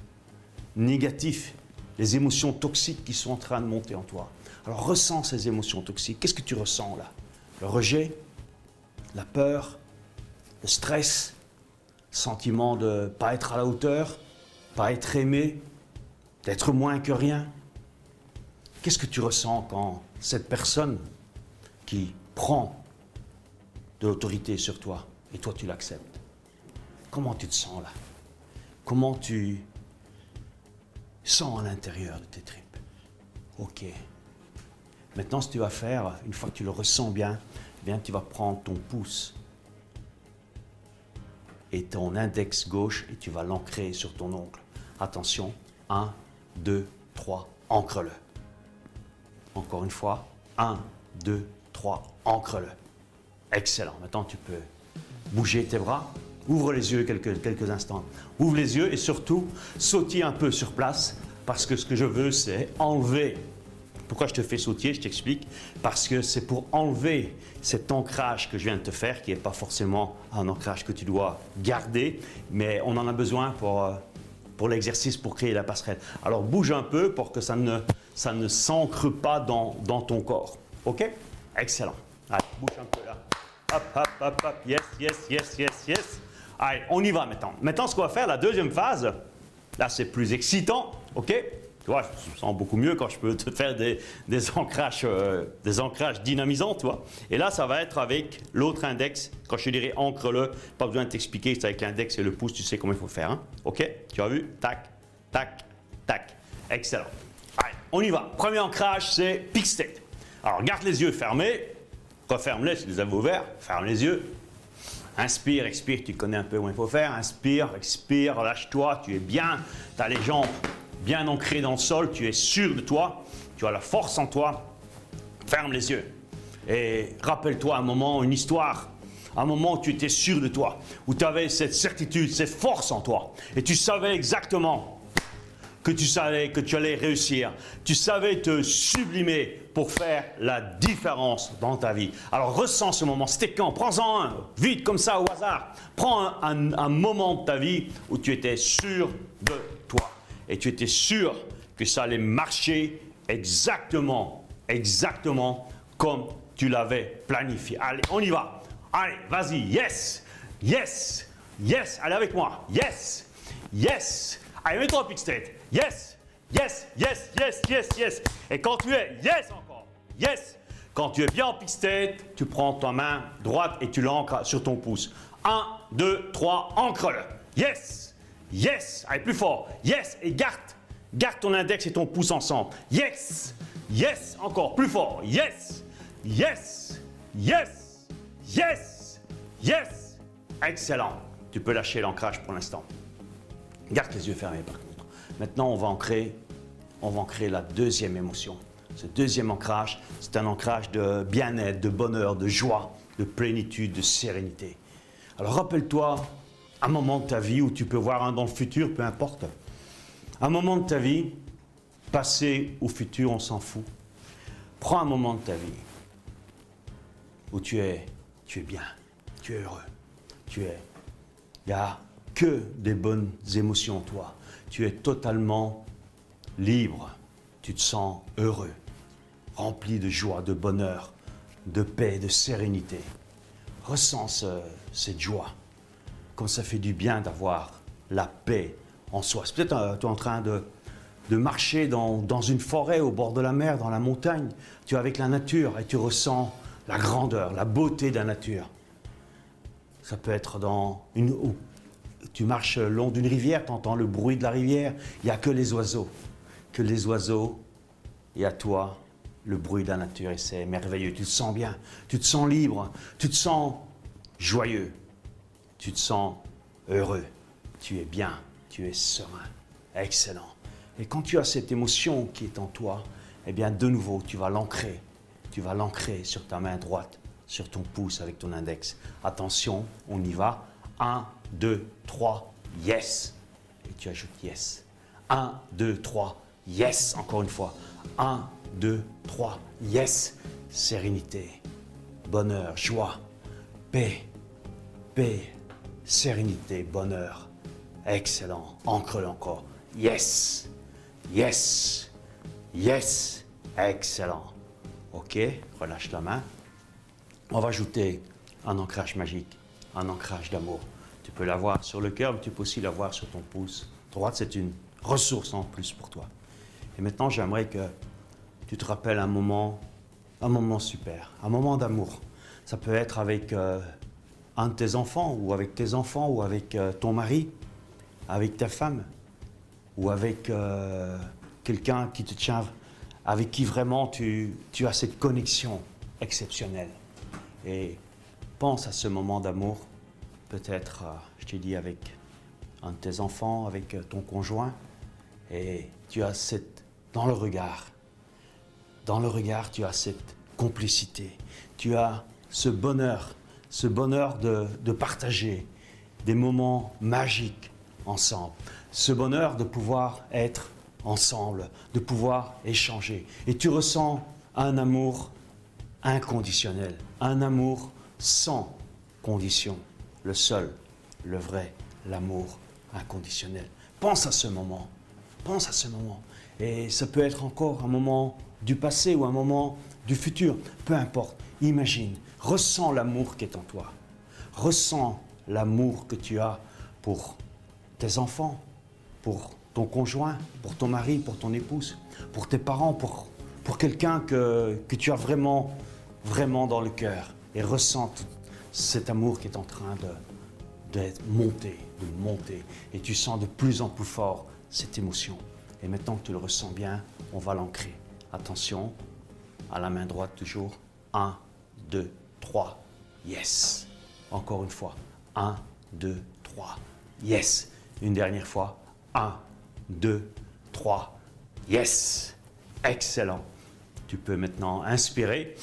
négatifs, les émotions toxiques qui sont en train de monter en toi. Alors, ressens ces émotions toxiques. Qu'est-ce que tu ressens là? Le rejet? La peur, le stress, sentiment de ne pas être à la hauteur, pas être aimé, d'être moins que rien. Qu'est-ce que tu ressens quand cette personne qui prend de l'autorité sur toi et toi tu l'acceptes? Comment tu te sens là? Comment tu sens à l'intérieur de tes tripes? OK. Maintenant, ce que tu vas faire, une fois que tu le ressens bien, tu vas prendre ton pouce et ton index gauche et tu vas l'ancrer sur ton ongle. Attention, 1, 2, 3, ancre-le. Encore une fois, 1, 2, 3, ancre-le. Excellent. Maintenant, tu peux bouger tes bras. Ouvre les yeux quelques instants. Ouvre les yeux et surtout, sautille un peu sur place parce que ce que je veux, c'est enlever. Pourquoi je te fais sautiller, je t'explique. Parce que c'est pour enlever cet ancrage que je viens de te faire, qui n'est pas forcément un ancrage que tu dois garder, mais on en a besoin pour l'exercice, pour créer la passerelle. Alors bouge un peu pour que ça ne s'ancre pas dans ton corps. OK? Excellent. Allez, bouge un peu là. Hop, hop, hop, hop. Yes, yes, yes, yes, yes. Allez, on y va maintenant. Maintenant, ce qu'on va faire, la deuxième phase, là, c'est plus excitant. OK? Tu vois, je me sens beaucoup mieux quand je peux te faire des ancrages dynamisants, tu vois. Et là, ça va être avec l'autre index. Quand je te dirai ancre-le, pas besoin de t'expliquer, c'est avec l'index et le pouce, tu sais comment il faut faire. Hein? OK? Tu as vu? Tac, tac, tac. Excellent. Allez, on y va. Premier ancrage, c'est peak state. Alors, garde les yeux fermés. Referme-les si tu les avais ouverts. Ferme les yeux. Inspire, expire, tu connais un peu où il faut faire. Inspire, expire, relâche-toi, tu es bien. Tu as les jambes bien ancrées dans le sol, tu es sûr de toi. Tu as la force en toi. Ferme les yeux. Et rappelle-toi un moment, une histoire. Un moment où tu étais sûr de toi. Où tu avais cette certitude, cette force en toi. Et tu savais exactement que tu allais réussir. Tu savais te sublimer pour faire la différence dans ta vie. Alors ressens ce moment. C'était quand? Prends-en un, vite comme ça au hasard. Prends un moment de ta vie où tu étais sûr de toi. Et tu étais sûr que ça allait marcher exactement comme tu l'avais planifié. Allez, on y va. Allez, vas-y. Yes, yes, yes. Allez avec moi. Yes, yes. Allez, mets-toi en peak state. Yes, yes, yes, yes, yes, yes. Et quand tu es yes encore, yes. Quand tu es bien en peak state, tu prends ta main droite et tu l'ancres sur ton pouce. 1, 2, 3, ancre-le. Yes, yes. Allez, plus fort. Yes. Et garde ton index et ton pouce ensemble. Yes, yes. Encore plus fort. Yes, yes, yes, yes, yes. Excellent. Tu peux lâcher l'ancrage pour l'instant. Garde les yeux fermés par contre. Maintenant, on va ancrer la deuxième émotion. Ce deuxième ancrage, c'est un ancrage de bien-être, de bonheur, de joie, de plénitude, de sérénité. Alors rappelle-toi un moment de ta vie où tu peux voir un dans le futur, peu importe. Un moment de ta vie, passé ou futur, on s'en fout. Prends un moment de ta vie où tu es bien, tu es heureux, il n'y a que des bonnes émotions en toi. Tu es totalement libre, tu te sens heureux, rempli de joie, de bonheur, de paix, de sérénité. Ressens cette joie, comme ça fait du bien d'avoir la paix en soi. C'est peut-être tu es en train de marcher dans une forêt, au bord de la mer, dans la montagne. Tu es avec la nature et tu ressens la grandeur, la beauté de la nature. Ça peut être tu marches le long d'une rivière, tu entends le bruit de la rivière, il n'y a que les oiseaux. Et à toi, le bruit de la nature, et c'est merveilleux. Tu te sens bien, tu te sens libre, tu te sens joyeux, tu te sens heureux. Tu es bien, tu es serein, excellent. Et quand tu as cette émotion qui est en toi, eh bien de nouveau, tu vas l'ancrer sur ta main droite, sur ton pouce avec ton index. Attention, on y va. 1, 2, 3, yes. Et tu ajoutes yes. 1, 2, 3, yes. Encore une fois. 1, 2, 3, yes. Sérénité, bonheur, joie, paix, sérénité, bonheur. Excellent. Ancre-le encore. Yes, yes, yes. Excellent. OK, relâche la main. On va ajouter un ancrage magique. Un ancrage d'amour. Tu peux l'avoir sur le cœur, mais tu peux aussi l'avoir sur ton pouce droite. C'est une ressource en plus pour toi. Et maintenant, j'aimerais que tu te rappelles un moment super, un moment d'amour. Ça peut être avec un de tes enfants, ou avec tes enfants, ou avec ton mari, avec ta femme, ou avec quelqu'un qui te tient, avec qui vraiment tu as cette connexion exceptionnelle. Et pense à ce moment d'amour, peut-être, je t'ai dit, avec un de tes enfants, avec ton conjoint, et tu as dans le regard, tu as cette complicité, tu as ce bonheur de partager des moments magiques ensemble, ce bonheur de pouvoir être ensemble, de pouvoir échanger. Et tu ressens un amour inconditionnel, un amour sans condition. Le seul, le vrai, l'amour inconditionnel. Pense à ce moment. Pense à ce moment. Et ça peut être encore un moment du passé ou un moment du futur. Peu importe. Imagine. Ressens l'amour qui est en toi. Ressens l'amour que tu as pour tes enfants, pour ton conjoint, pour ton mari, pour ton épouse, pour tes parents, pour quelqu'un que tu as vraiment dans le cœur. Et ressens cet amour qui est en train de monter. Et tu sens de plus en plus fort cette émotion. Et maintenant que tu le ressens bien, on va l'ancrer. Attention, à la main droite toujours. 1, 2, 3, yes. Encore une fois. 1, 2, 3, yes. Une dernière fois. 1, 2, 3, yes. Excellent. Tu peux maintenant inspirer.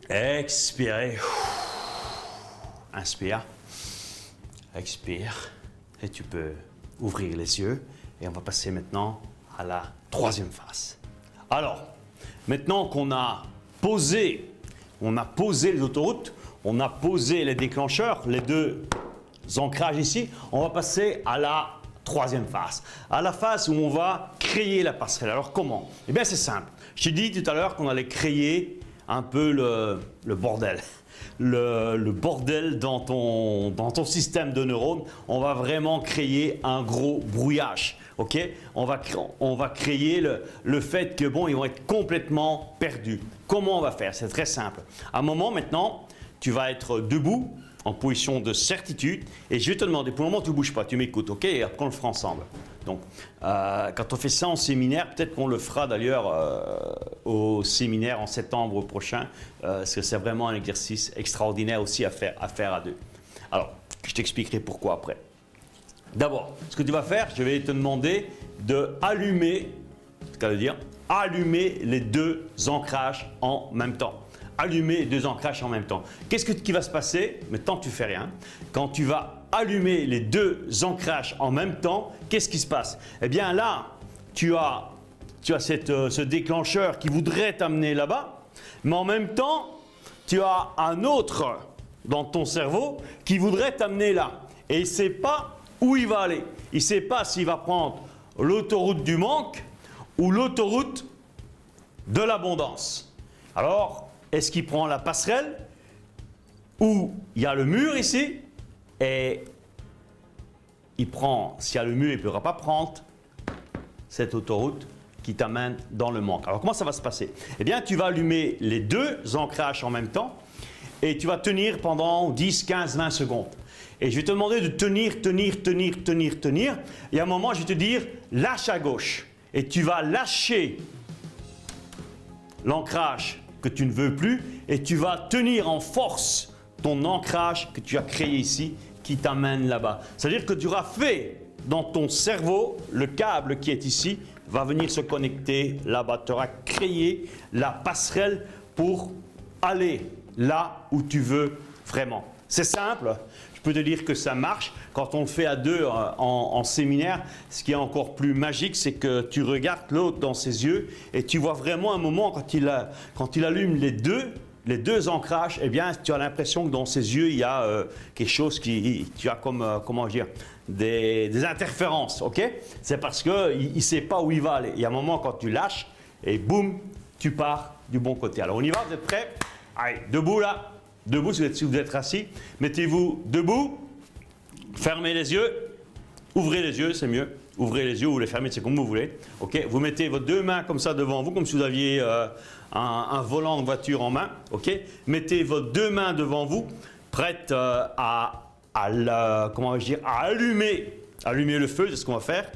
Expirer. Inspire. Expire. Et tu peux ouvrir les yeux. Et on va passer maintenant à la troisième phase. Alors, maintenant qu'on a posé les autoroutes, on a posé les déclencheurs, les deux ancrages ici, on va passer à la troisième phase. À la phase où on va créer la passerelle. Alors comment? Eh bien c'est simple. Je t'ai dit tout à l'heure qu'on allait créer un peu le bordel. Le bordel dans ton système de neurones. On va vraiment créer un gros brouillage. Okay? On va créer le fait que bon, ils vont être complètement perdus. Comment on va faire? C'est très simple. À un moment maintenant, tu vas être debout en position de certitude et je vais te demander, pour le moment tu ne bouges pas, tu m'écoutes, ok? Et après on le fera ensemble. Donc, quand on fait ça en séminaire, peut-être qu'on le fera d'ailleurs au séminaire en septembre prochain, parce que c'est vraiment un exercice extraordinaire aussi à faire à deux. Alors, je t'expliquerai pourquoi après. D'abord, ce que tu vas faire, je vais te demander d'allumer, ce qu'elle veut dire, allumer les deux ancrages en même temps. Allumer les deux ancrages en même temps. Qu'est-ce qui va se passer? Mais tant que tu fais rien, quand tu vas allumer les deux ancrages en même temps, qu'est-ce qui se passe? Eh bien là, tu as ce déclencheur qui voudrait t'amener là-bas, mais en même temps, tu as un autre dans ton cerveau qui voudrait t'amener là. Et il ne sait pas où il va aller. Il ne sait pas s'il va prendre l'autoroute du manque ou l'autoroute de l'abondance. Alors, est-ce qu'il prend la passerelle où il y a le mur ici et il prend, s'il y a le mur, il ne pourra pas prendre cette autoroute qui t'amène dans le manque. Alors, comment ça va se passer? Eh bien, tu vas allumer les deux ancrages en même temps et tu vas tenir pendant 10, 15, 20 secondes. Et je vais te demander de tenir. Et à un moment, je vais te dire, lâche à gauche. Et tu vas lâcher l'ancrage que tu ne veux plus et tu vas tenir en force ton ancrage que tu as créé ici qui t'amène là-bas. C'est-à-dire que tu auras fait dans ton cerveau, le câble qui est ici va venir se connecter là-bas. Tu auras créé la passerelle pour aller là où tu veux vraiment. C'est simple. Je peux te dire que ça marche. Quand on le fait à deux en séminaire, ce qui est encore plus magique, c'est que tu regardes l'autre dans ses yeux et tu vois vraiment un moment quand il allume les deux ancrages, eh bien, tu as l'impression que dans ses yeux, il y a quelque chose tu as comme, comment dire, des interférences, ok? C'est parce qu'il ne sait pas où il va aller. Il y a un moment quand tu lâches et boum, tu pars du bon côté. Alors on y va, vous êtes prêts? Allez, debout là. Debout, si vous êtes assis, mettez-vous debout, fermez les yeux, ouvrez les yeux, c'est mieux. Ouvrez les yeux ou les fermez, c'est comme vous voulez. Okay? Vous mettez vos deux mains comme ça devant vous, comme si vous aviez un volant de voiture en main. Okay? Mettez vos deux mains devant vous, prêtes à allumer le feu, c'est ce qu'on va faire.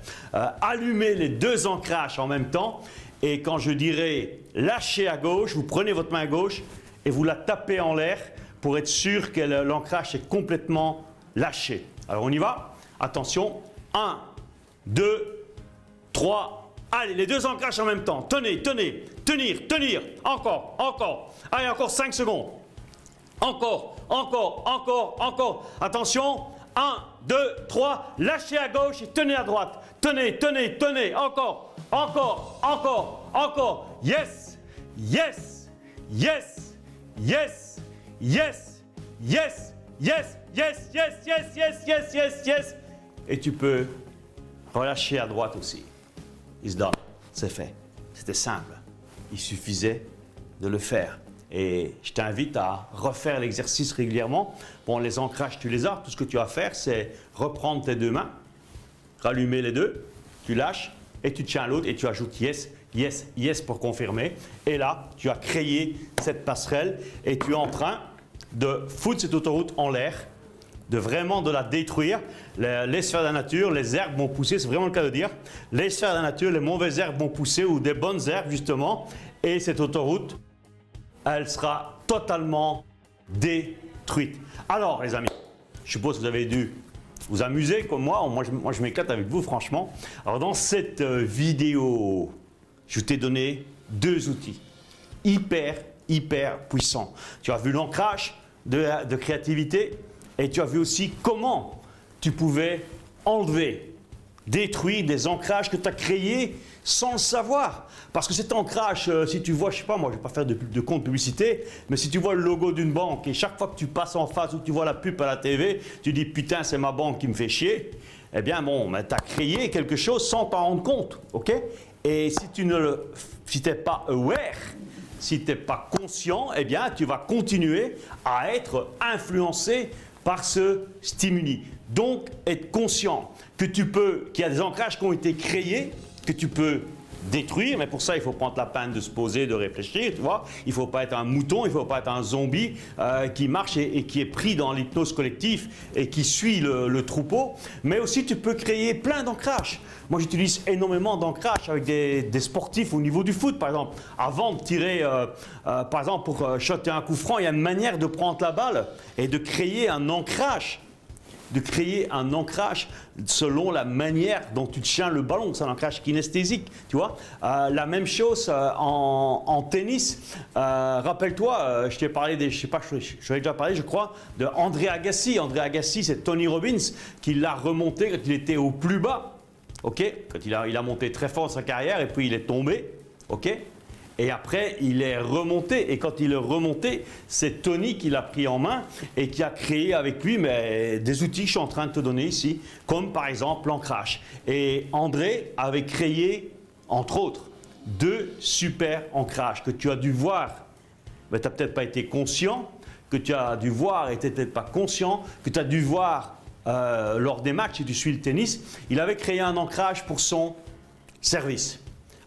Allumer les deux ancrages en même temps. Et quand je dirai lâchez à gauche, vous prenez votre main gauche et vous la tapez en l'air pour être sûr que l'ancrage est complètement lâché. Alors on y va. Attention. 1, 2, 3. Allez, les deux ancrages en même temps. Tenez. Encore. Allez, encore 5 secondes. Encore. Attention. 1, 2, 3. Lâchez à gauche et tenez à droite. Tenez, tenez, tenez. Encore, encore, encore, encore. Yes, yes, yes, yes, yes, yes, yes, yes, yes, yes, yes, yes, yes, yes. Et tu peux relâcher à droite aussi. It's done. C'est fait. C'était simple. Il suffisait de le faire. Et je t'invite à refaire l'exercice régulièrement. Bon, les ancrages, tu les as. Tout ce que tu as à faire, c'est reprendre tes deux mains, rallumer les deux, tu lâches et tu tiens l'autre et tu ajoutes yes, yes, yes pour confirmer. Et là, tu as créé cette passerelle et tu es en train de foutre cette autoroute en l'air, de vraiment de la détruire. Les sphères de la nature, les herbes vont pousser, c'est vraiment le cas de dire. Les sphères de la nature, les mauvaises herbes vont pousser ou des bonnes herbes justement. Et cette autoroute, elle sera totalement détruite. Alors les amis, je suppose que vous avez dû vous amuser comme moi. Moi je m'éclate avec vous franchement. Alors dans cette vidéo, je t'ai donné deux outils hyper puissants. Tu as vu l'ancrage de créativité et tu as vu aussi comment tu pouvais enlever, détruire des ancrages que tu as créés sans le savoir. Parce que cet ancrage, si tu vois, je sais pas, moi je ne vais pas faire de compte publicité, mais si tu vois le logo d'une banque et chaque fois que tu passes en face ou que tu vois la pub à la TV, tu dis putain c'est ma banque qui me fait chier, eh bien bon, tu as créé quelque chose sans t'en rendre compte, ok? Et si tu n'es pas aware, si tu n'es pas conscient, eh bien tu vas continuer à être influencé par ce stimuli. Donc être conscient qu'il y a des ancrages qui ont été créés, que tu peux détruire, mais pour ça il faut prendre la peine de se poser, de réfléchir, tu vois. Il ne faut pas être un mouton, il ne faut pas être un zombie qui marche et qui est pris dans l'hypnose collective et qui suit le troupeau, mais aussi tu peux créer plein d'ancrages. Moi j'utilise énormément d'ancrages avec des sportifs au niveau du foot par exemple. Avant de tirer, par exemple pour shotter un coup franc, il y a une manière de prendre la balle et de créer un ancrage. Selon la manière dont tu tiens le ballon. C'est un ancrage kinesthésique, tu vois. La même chose en tennis. Rappelle-toi, je t'ai parlé, je sais pas, je l'ai déjà parlé, je crois, de André Agassi. André Agassi, c'est Tony Robbins qui l'a remonté quand il était au plus bas, ok. Quand il a monté très fort sa carrière et puis il est tombé, ok. Et après, il est remonté. Et quand il est remonté, c'est Tony qui l'a pris en main et qui a créé avec lui des outils que je suis en train de te donner ici, comme par exemple l'ancrage. Et André avait créé, entre autres, deux super ancrages que tu as dû voir, mais tu n'as peut-être pas été conscient, que tu as dû voir et tu n'étais peut-être pas conscient, que tu as dû voir lors des matchs si tu suis le tennis. Il avait créé un ancrage pour son service.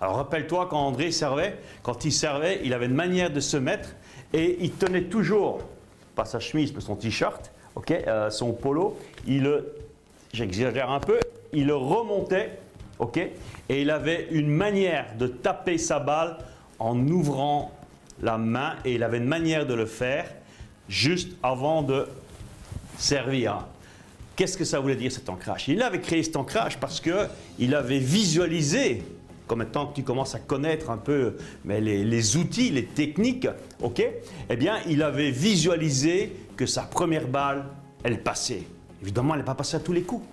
Alors rappelle-toi quand André servait, quand il servait, il avait une manière de se mettre et il tenait toujours, pas sa chemise mais son t-shirt, okay, son polo, j'exagère un peu, il le remontait, okay, et il avait une manière de taper sa balle en ouvrant la main et il avait une manière de le faire juste avant de servir. Qu'est-ce que ça voulait dire cet ancrage? Il avait créé cet ancrage parce qu'il avait visualisé, comme maintenant que tu commences à connaître un peu les outils, les techniques, ok, eh bien, il avait visualisé que sa première balle, elle passait. Évidemment, elle n'est pas passée à tous les coups,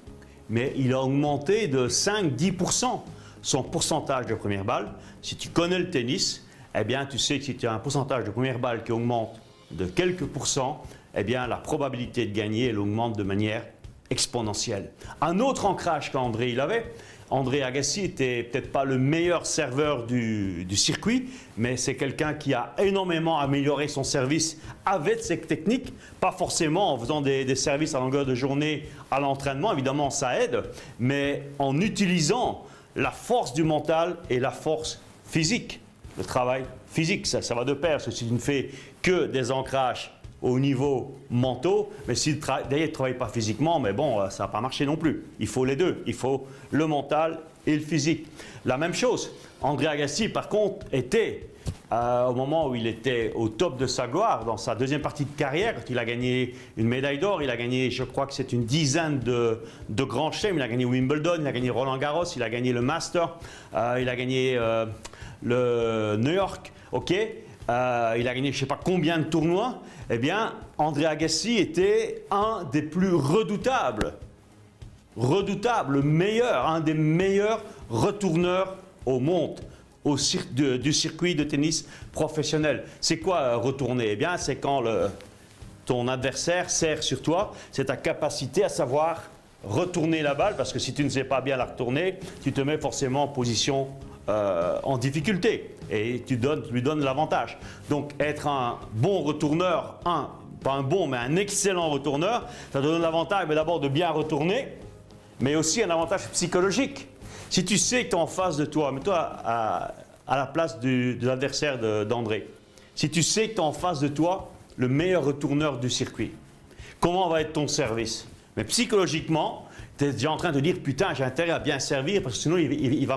mais il a augmenté de 5-10% son pourcentage de première balle. Si tu connais le tennis, eh bien, tu sais que si tu as un pourcentage de première balle qui augmente de quelques pourcents, eh bien, la probabilité de gagner, elle augmente de manière exponentielle. Un autre ancrage qu'André il avait, André Agassi était peut-être pas le meilleur serveur du circuit, mais c'est quelqu'un qui a énormément amélioré son service avec cette technique, pas forcément en faisant des services à longueur de journée à l'entraînement, évidemment ça aide, mais en utilisant la force du mental et la force physique, le travail physique, ça va de pair, parce que si tu ne fais que des ancrages au niveau mentaux, mais si d'ailleurs tu ne travailles pas physiquement, mais bon, ça ne va pas marcher non plus. Il faut les deux, il faut le mental et le physique. La même chose, André Agassi par contre était, au moment où il était au top de sa gloire, dans sa deuxième partie de carrière, quand il a gagné une médaille d'or, il a gagné, je crois que c'est une dizaine de grands chelems, il a gagné Wimbledon, il a gagné Roland Garros, il a gagné le Master, il a gagné le New York, ok. Il a gagné je ne sais pas combien de tournois, eh bien André Agassi était un des plus redoutables redoutable, le meilleur, un des meilleurs retourneurs au monde du circuit de tennis professionnel. C'est quoi retourner? Eh bien, c'est quand ton adversaire sert sur toi, c'est ta capacité à savoir retourner la balle, parce que si tu ne sais pas bien la retourner, tu te mets forcément en position en difficulté et tu lui donnes l'avantage. Donc être un bon retourneur, pas un bon mais un excellent retourneur, ça te donne l'avantage d'abord de bien retourner, mais aussi un avantage psychologique. Si tu sais que tu es en face de toi, mets-toi à la place de l'adversaire d'André, si tu sais que tu es en face de toi le meilleur retourneur du circuit, comment va être ton service? Mais psychologiquement, tu es déjà en train de dire, putain, j'ai intérêt à bien servir parce que sinon il va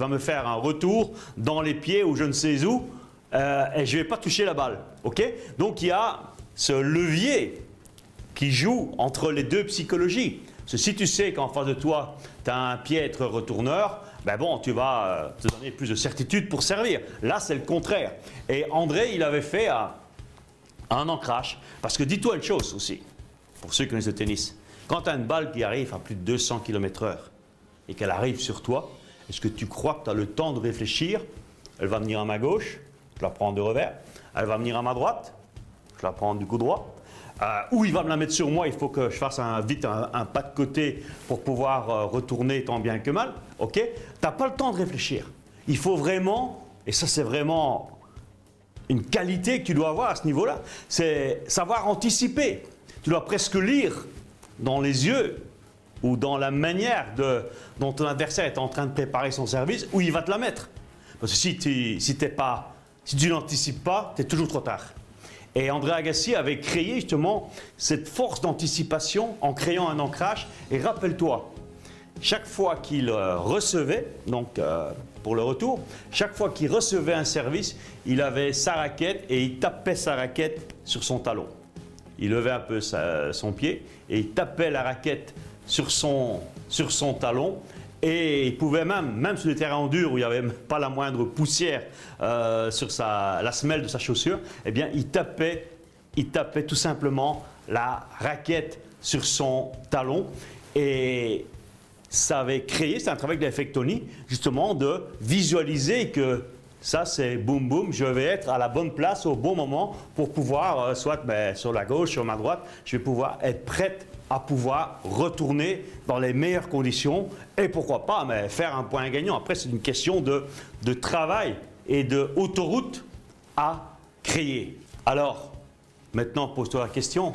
me faire un retour dans les pieds ou je ne sais où et je ne vais pas toucher la balle. Okay? Donc il y a ce levier qui joue entre les deux psychologies. Parce que si tu sais qu'en face de toi, tu as un piètre retourneur, ben bon, tu vas te donner plus de certitude pour servir. Là, c'est le contraire. Et André, il avait fait un ancrage. Parce que dis-toi une chose aussi, pour ceux qui connaissent le tennis. Quand tu as une balle qui arrive à plus de 200 km/h et qu'elle arrive sur toi, est-ce que tu crois que tu as le temps de réfléchir? Elle va venir à ma gauche, je la prends de revers. Elle va venir à ma droite, je la prends du coup droit. Ou il va me la mettre sur moi, il faut que je fasse vite un pas de côté pour pouvoir retourner tant bien que mal. Okay? Tu n'as pas le temps de réfléchir. Il faut vraiment, et ça c'est vraiment une qualité que tu dois avoir à ce niveau-là, c'est savoir anticiper. Tu dois presque lire dans les yeux ou dans la manière dont ton adversaire est en train de préparer son service, où il va te la mettre. Parce que si tu n'anticipes pas, tu es toujours trop tard. Et André Agassi avait créé justement cette force d'anticipation en créant un ancrage. Et rappelle-toi, chaque fois qu'il recevait, donc pour le retour, chaque fois qu'il recevait un service, il avait sa raquette et il tapait sa raquette sur son talon. Il levait un peu son pied et il tapait la raquette sur son talon. Et il pouvait même sur des terrains durs où il n'y avait pas la moindre poussière sur la semelle de sa chaussure, eh bien il tapait tout simplement la raquette sur son talon. Et ça avait créé, c'est un travail qu'il avait fait avec Tony, justement de visualiser que ça c'est boum boum, je vais être à la bonne place au bon moment pour pouvoir, soit sur la gauche, sur ma droite, je vais pouvoir être prête à pouvoir retourner dans les meilleures conditions et pourquoi pas faire un point gagnant. Après, c'est une question de travail et d'autoroute à créer. Alors, maintenant, pose-toi la question,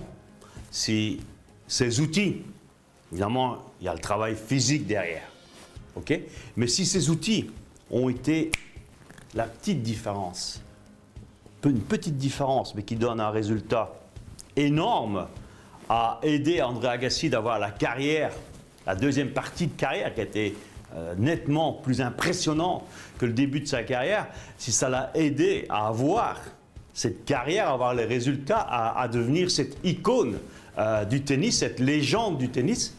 si ces outils, évidemment, il y a le travail physique derrière, ok? Mais si ces outils ont été la petite différence, une petite différence, mais qui donne un résultat énorme, a aidé André Agassi d'avoir la carrière, la deuxième partie de carrière qui a été nettement plus impressionnante que le début de sa carrière, si ça l'a aidé à avoir cette carrière, à avoir les résultats, à devenir cette icône du tennis, cette légende du tennis,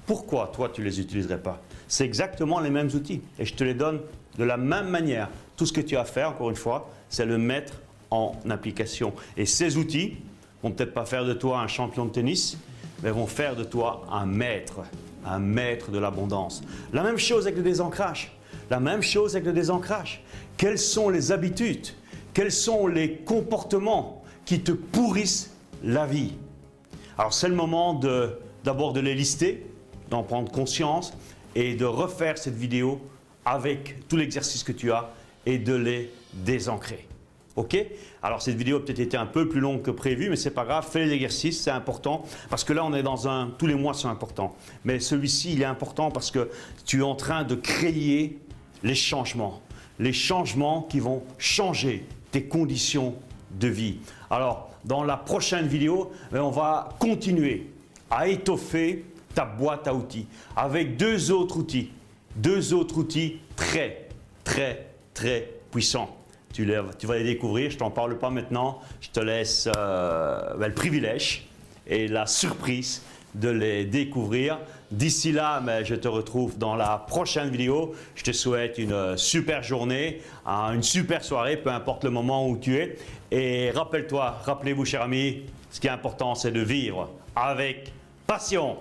pourquoi toi tu ne les utiliserais pas? C'est exactement les mêmes outils et je te les donne de la même manière. Tout ce que tu as à faire, encore une fois, c'est le mettre en application. Et ces outils vont peut-être pas faire de toi un champion de tennis, mais vont faire de toi un maître de l'abondance. La même chose avec le désancrage. La même chose avec le désancrage. Quelles sont les habitudes? Quels sont les comportements qui te pourrissent la vie? Alors c'est le moment d'abord de les lister, d'en prendre conscience et de refaire cette vidéo avec tout l'exercice que tu as et de les désancrer. Ok? Alors cette vidéo a peut-être été un peu plus longue que prévu, mais c'est pas grave, fais les exercices, c'est important, parce que là on est dans tous les mois c'est important. Mais celui-ci il est important parce que tu es en train de créer les changements qui vont changer tes conditions de vie. Alors dans la prochaine vidéo, on va continuer à étoffer ta boîte à outils avec deux autres outils très puissants. Tu vas les découvrir, je ne t'en parle pas maintenant, je te laisse le privilège et la surprise de les découvrir. D'ici là, je te retrouve dans la prochaine vidéo. Je te souhaite une super journée, une super soirée, peu importe le moment où tu es. Et rappelez-vous, chers amis, ce qui est important, c'est de vivre avec passion.